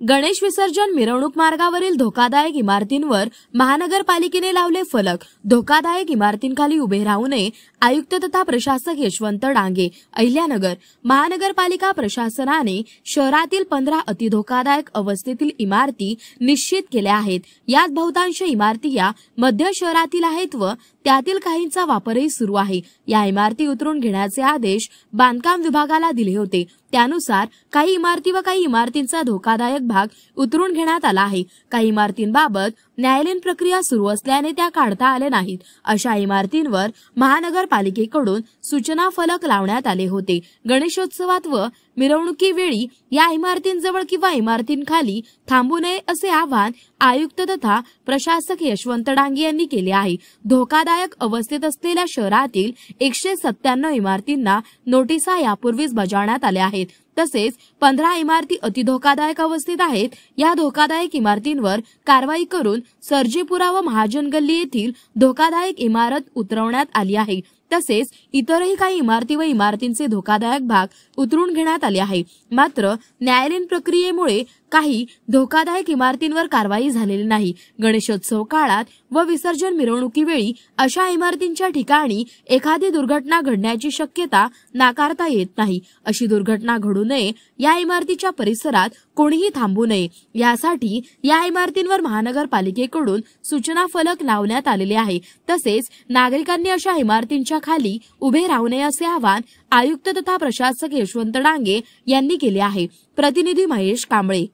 गणेश विसर्जन मिरवणूक मार्गावरील धोकादायक इमारतींवर महानगरपालिकेने लावले फलक। धोकादायक इमारतींखाली उभे राहू नये, आयुक्त तथा प्रशासक यशवंत डांगे। अहिल्यानगर महानगरपालिका प्रशासनाने शहरातील 15 अतिधोकादायक अवस्थेतील इमारती निश्चित केल्या आहेत। यात बहुतांश इमारती या मध्य शहरातील आहेत व त्यातील काहींचा वापरही सुरू आहे। या इमारती उतरून घेण्याचे आदेश बांधकाम विभागाला दिले होते। त्यानुसार काही इमारती व काही इमारतींचा धोकादायक भाग उतरून घेण्यात आला आहे। काही इमारतींबाबत न्यायालयीन प्रक्रिया सुरू असल्याने त्या काढता आले नाहीत। अशा इमारतींवर महानगरपालिकेकडून सूचना फलक लावण्यात आले होते। गणेशोत्सवात व मिरवणुकीवेळी या इमारतींजवळ किंवा इमारतींखाली थांबू नये असे आवाहन आयुक्त तथा प्रशासक यशवंत डांगे यांनी केले आहे। धोकादायक अवस्थेत असलेल्या शहरातील 197 इमारतींना नोटिसा यापूर्वीच बजावण्यात आल्या आहेत। तसेच 15 इमारती अतिधोकादायक अवस्थेत आहेत। या धोकादायक इमारतींवर कारवाई करून सर्जेपुरा व महाजन गल्ली येथील धोकादायक इमारत उतरवण्यात आली आहे। तसेच इतरही काही इमारती व इमारतींचे धोकादायक भाग उतरून घेण्यात आले आहे। मात्र न्यायालयीन प्रक्रियेमुळे काही धोकादायक इमारतींवर कारवाई झालेली नाही। गणेशोत्सव काळात व विसर्जन मिरवणुकीवेळी अशा इमारतींच्या ठिकाणी एखादी दुर्घटना घडण्याची शक्यता नाकारता येत नाही। अशी दुर्घटना घडू नये, या इमारतीच्या परिसरात कोणीही थांबू नये, यासाठी या इमारतींवर महानगरपालिकेकडून सूचना फलक लावण्यात आलेले आहे। तसेच नागरिकांनी अशा इमारतींच्या खाली उभे राहू नये असे आवाहन आयुक्त तथा प्रशासक यशवंत डांगे यांनी केले आहे। प्रतिनिधी महेश कांबळे।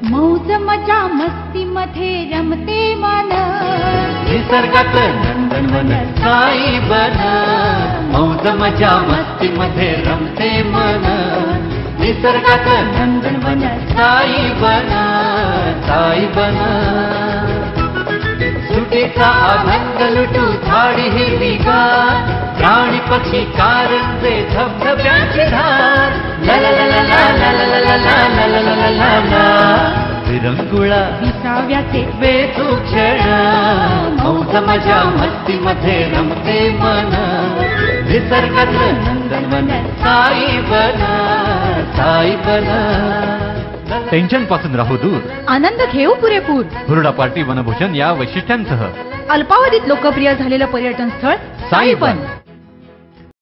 मौज मजा मस्ती मध्ये रमते मन, निसर्गात नंदनवन साई बन। मौज मजा मस्ती मध्ये रमते मन, निसर्गात नंदनवन साई बन, साई बन। सुटीचा आनंद लुटू झाडी हिरवीगार, प्राणी पक्षी कारंजे धबधब्याची धार। ला ला ला ला ला ला ला ला ला ला ला ला ला ला। विरंगुळा विसाव्याचे वेचू क्षण, मौज मजा मस्ती मध्ये रमते मन, निसर्गात नंदनवन साई बन, साई बन। टेन्शन पासून राहू दूर, आनंद घेऊ पुरेपूर। हुरडा पार्टी वनभोजन या वैशिष्ट्यांसह अल्पावधीत लोकप्रिय झालेलं पर्यटन स्थळ साईबन।